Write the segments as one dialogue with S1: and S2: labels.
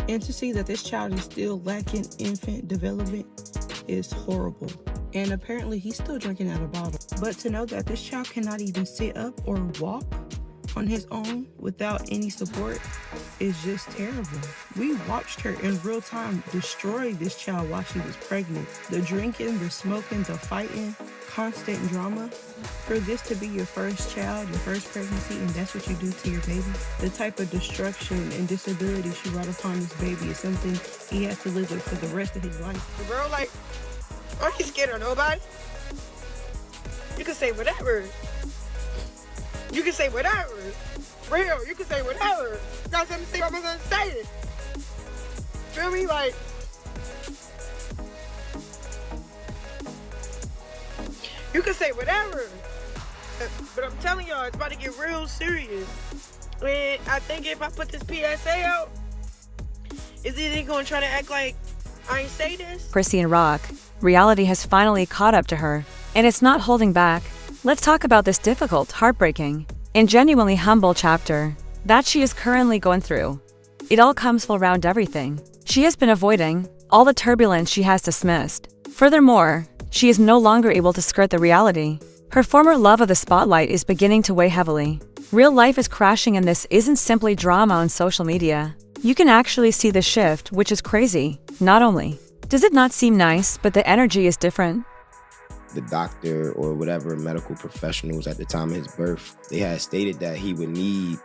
S1: And to see that this child is still lacking infant development is horrible. And apparently he's still drinking out of a bottle. But to know that this child cannot even sit up or walk on his own without any support is just terrible. We watched her in real time destroy this child while she was pregnant. The drinking, the smoking, the fighting, constant drama. For this to be your first child, your first pregnancy, and that's what you do to your baby. The type of destruction and disability she brought upon this baby is something he has to live with for the rest of his life.
S2: Bro, like, aren't you scared of nobody? You can say whatever. You can say whatever. Real, you can say whatever. You got something to say about my son, say it. Feel me? Like, you can say whatever. But I'm telling y'all, it's about to get real serious. And I think if I put this PSA out, is either gonna try to act like I ain't say this?
S3: Chrisean Rock. Reality has finally caught up to her, and it's not holding back. Let's talk about this difficult, heartbreaking, and genuinely humble chapter that she is currently going through. It all comes full around everything she has been avoiding, all the turbulence she has dismissed. Furthermore, she is no longer able to skirt the reality. Her former love of the spotlight is beginning to weigh heavily. Real life is crashing, and this isn't simply drama on social media. You can actually see the shift, which is crazy. Not only does it not seem nice, but the energy is different.
S4: The doctor or whatever medical professionals at the time of his birth, they had stated that he would need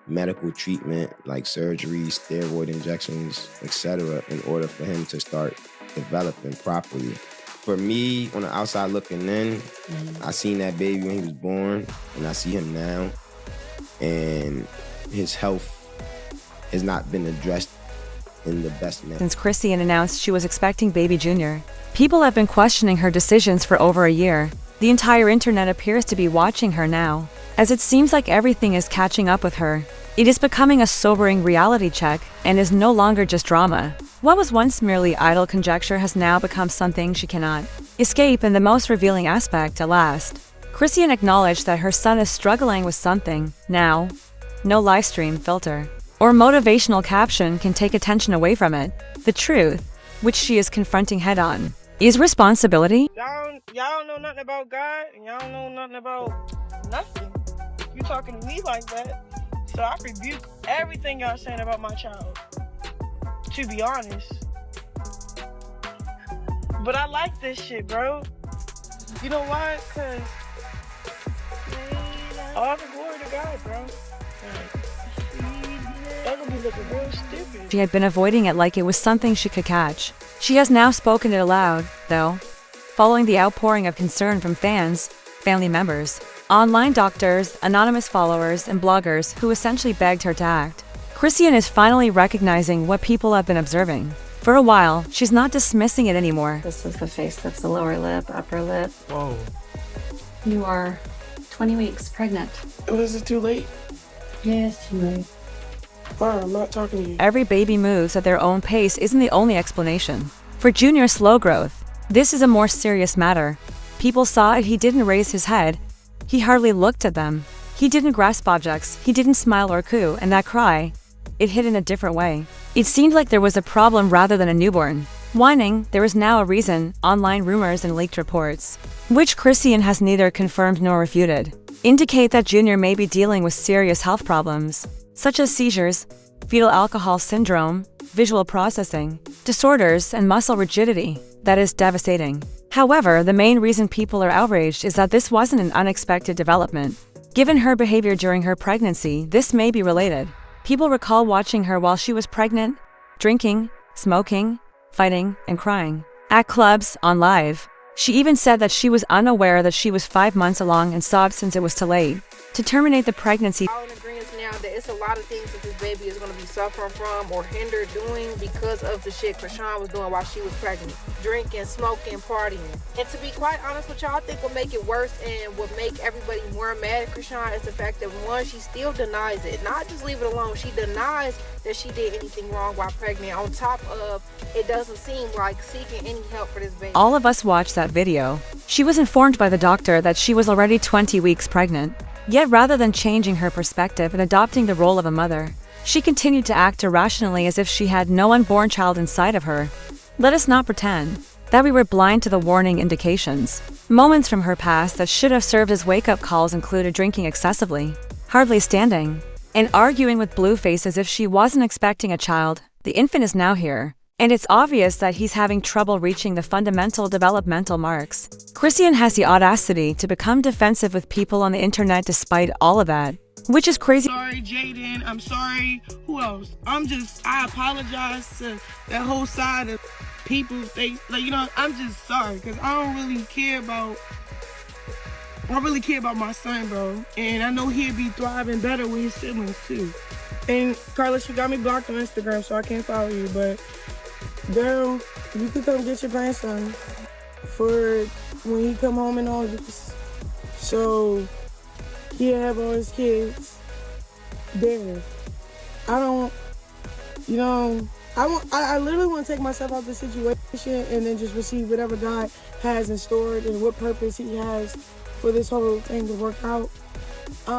S4: medical treatment like surgery, steroid injections, etc. in order for him to start developing properly. For me, on the outside looking in, I seen that baby when he was born, and I see him now, and his health has not been addressed in the best manner.
S3: Since Chrisean announced she was expecting baby Junior, people have been questioning her decisions for over a year. The entire internet appears to be watching her now, as it seems like everything is catching up with her. It is becoming a sobering reality check and is no longer just drama. What was once merely idle conjecture has now become something she cannot escape, and the most revealing aspect at last. Chrisean acknowledged that her son is struggling with something now. No live stream filter or motivational caption can take attention away from it. The truth, which she is confronting head-on, is responsibility.
S2: Y'all don't know nothing about God, and y'all don't know nothing about nothing. You talking to me like that, so I rebuke everything y'all saying about my child, to be honest. But I like this shit, bro. You know why? Because all the glory to God, bro. Y'all gonna be looking real stupid.
S3: She had been avoiding it like it was something she could catch. She has now spoken it aloud, though, following the outpouring of concern from fans, family members, online doctors, anonymous followers, and bloggers who essentially begged her to act. Chrisean is finally recognizing what people have been observing. For a while, she's not dismissing it anymore.
S5: This is the face, that's the lower lip, upper lip.
S2: Whoa.
S5: You are 20 weeks pregnant.
S2: Was it too late?
S5: Yes, too late.
S2: Fine, I'm not talking to you.
S3: Every baby moves at their own pace isn't the only explanation. For Junior's slow growth, this is a more serious matter. People saw it. He didn't raise his head. He hardly looked at them. He didn't grasp objects. He didn't smile or coo, and that cry, it hit in a different way. It seemed like there was a problem rather than a newborn. Whining, there is now a reason, online rumors and leaked reports, which Chrisean has neither confirmed nor refuted, indicate that Junior may be dealing with serious health problems, such as seizures, fetal alcohol syndrome, visual processing disorders, and muscle rigidity. That is devastating. However, the main reason people are outraged is that this wasn't an unexpected development. Given her behavior during her pregnancy, this may be related. People recall watching her while she was pregnant, drinking, smoking, fighting, and crying. At clubs, on live. She even said that she was unaware that she was 5 months along and sobbed since it was too late to terminate the pregnancy.
S2: All in agreement now that it's a lot of things that this baby is going to be suffering from or hindered doing because of the shit Chrisean was doing while she was pregnant. Drinking, smoking, partying. And to be quite honest with y'all, I think what make it worse and what make everybody more mad at Chrisean is the fact that, one, she still denies it. Not just leave it alone. She denies that she did anything wrong while pregnant. On top of, it doesn't seem like seeking any help for this baby.
S3: All of us watched that video. She was informed by the doctor that she was already 20 weeks pregnant. Yet rather than changing her perspective and adopting the role of a mother, She continued to act irrationally as if she had no unborn child inside of her. Let us not pretend that we were blind to the warning indications. Moments from her past that should have served as wake-up calls included drinking excessively, hardly standing, and arguing with Blueface as if she wasn't expecting a child. The infant is now here, and it's obvious that he's having trouble reaching the fundamental developmental marks. Chrisean has the audacity to become defensive with people on the internet despite all of that, which is crazy.
S1: Sorry, Jaden. I'm sorry. Who else? I apologize to that whole side of people. I'm just sorry because I really care about my son, bro. And I know he'll be thriving better with his siblings too. And Carlos, you got me blocked on Instagram, so I can't follow you. But girl, you could come get your grandson for when he come home in August. So he'll have all his kids there. I literally want to take myself out of the situation and then just receive whatever God has in store and what purpose he has for this whole thing to work out.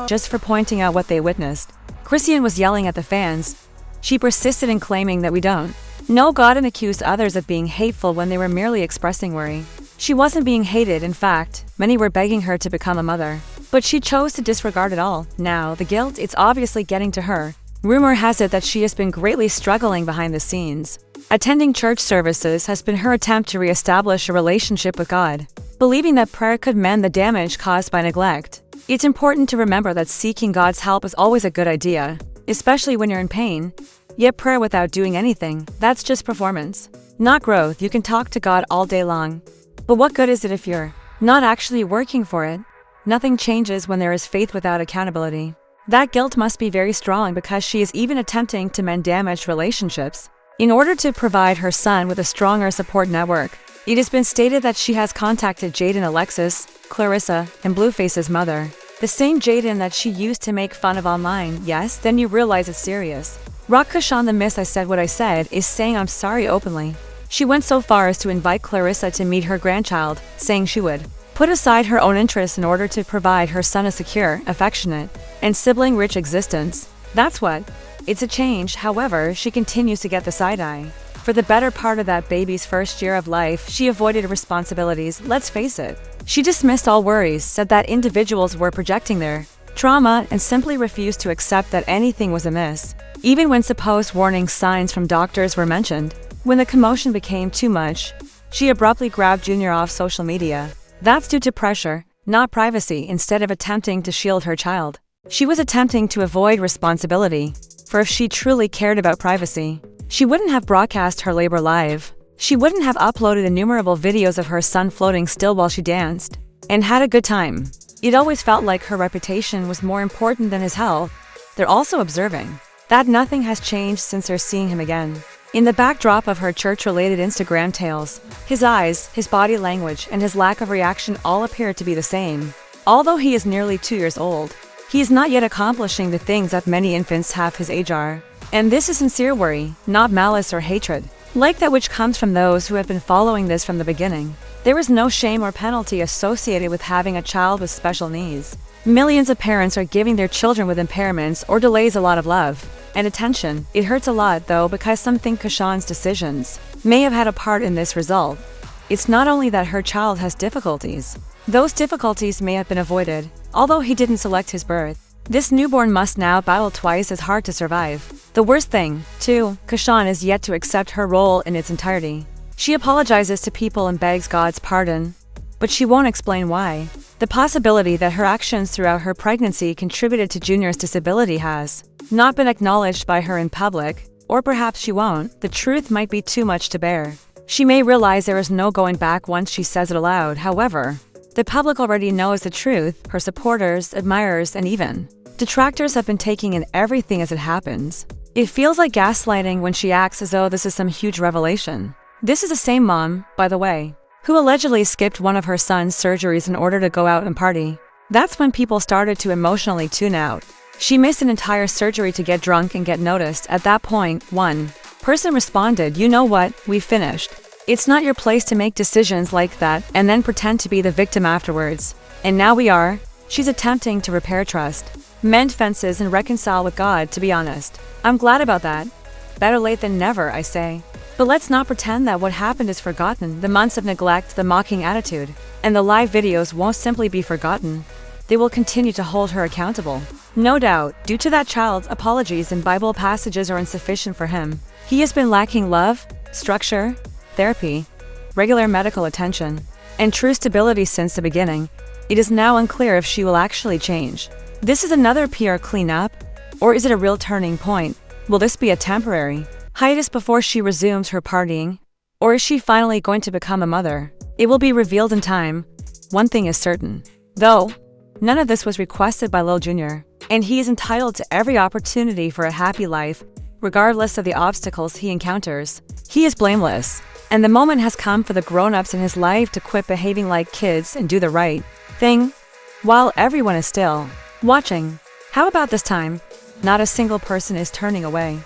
S3: Just for pointing out what they witnessed, Chrisean was yelling at the fans. She persisted in claiming that we don't know God and accused others of being hateful when they were merely expressing worry. She wasn't being hated, in fact, many were begging her to become a mother. But she chose to disregard it all. Now, the guilt, it's obviously getting to her. Rumor has it that she has been greatly struggling behind the scenes. Attending church services has been her attempt to reestablish a relationship with God, believing that prayer could mend the damage caused by neglect. It's important to remember that seeking God's help is always a good idea, especially when you're in pain. Yet prayer without doing anything, that's just performance, not growth. You can talk to God all day long, but what good is it if you're not actually working for it? Nothing changes when there is faith without accountability. That guilt must be very strong because she is even attempting to mend damaged relationships in order to provide her son with a stronger support network. It has been stated that she has contacted Jaden, Alexis, Clarissa, and Blueface's mother, the same Jaden that she used to make fun of online. Yes, then you realize it's serious. Rock Chrisean the Miss I Said What I Said is saying I'm sorry openly. She went so far as to invite Clarissa to meet her grandchild, saying she would put aside her own interests in order to provide her son a secure, affectionate, and sibling-rich existence. That's what. It's a change. However, she continues to get the side-eye. For the better part of that baby's first year of life, she avoided responsibilities. Let's face it. She dismissed all worries, said that individuals were projecting their trauma, and simply refused to accept that anything was amiss, even when supposed warning signs from doctors were mentioned. When the commotion became too much, she abruptly grabbed Junior off social media. That's due to pressure, not privacy. Instead of attempting to shield her child, she was attempting to avoid responsibility. For if she truly cared about privacy, she wouldn't have broadcast her labor live. She wouldn't have uploaded innumerable videos of her son floating still while she danced and had a good time. It always felt like her reputation was more important than his health. They're also observing that nothing has changed since her seeing him again. In the backdrop of her church-related Instagram tales, his eyes, his body language, and his lack of reaction all appear to be the same. Although he is nearly 2 years old, he is not yet accomplishing the things that many infants half his age are. And this is sincere worry, not malice or hatred, like that which comes from those who have been following this from the beginning. There is no shame or penalty associated with having a child with special needs. Millions of parents are giving their children with impairments or delays a lot of love and attention. It hurts a lot though because some think Chrisean's decisions may have had a part in this result. It's not only that her child has difficulties. Those difficulties may have been avoided, although he didn't select his birth. This newborn must now battle twice as hard to survive. The worst thing, too, Chrisean is yet to accept her role in its entirety. She apologizes to people and begs God's pardon, but she won't explain why. The possibility that her actions throughout her pregnancy contributed to Junior's disability has not been acknowledged by her in public, or perhaps she won't. The truth might be too much to bear. She may realize there is no going back once she says it aloud. However, the public already knows the truth. Her supporters, admirers, and even detractors have been taking in everything as it happens. It feels like gaslighting when she acts as though this is some huge revelation. This is the same mom, by the way, who allegedly skipped one of her son's surgeries in order to go out and party. That's when people started to emotionally tune out. She missed an entire surgery to get drunk and get noticed. At that point, one person responded, "You know what, we finished." It's not your place to make decisions like that and then pretend to be the victim afterwards. And now we are. She's attempting to repair trust. mend fences and reconcile with God, to be honest. I'm glad about that. Better late than never, I say. But let's not pretend that what happened is forgotten. The months of neglect, the mocking attitude, and the live videos won't simply be forgotten. They will continue to hold her accountable. No doubt, due to that child's apologies and Bible passages are insufficient for him. He has been lacking love, structure, therapy, regular medical attention, and true stability since the beginning. It is now unclear if she will actually change. This is another PR cleanup, or is it a real turning point? Will this be a temporary hiatus before she resumes her partying? Or is she finally going to become a mother? It will be revealed in time. One thing is certain, though, none of this was requested by Lil Jr., and he is entitled to every opportunity for a happy life, regardless of the obstacles he encounters. He is blameless, and the moment has come for the grown-ups in his life to quit behaving like kids and do the right thing, while everyone is still watching. How about this time? Not a single person is turning away.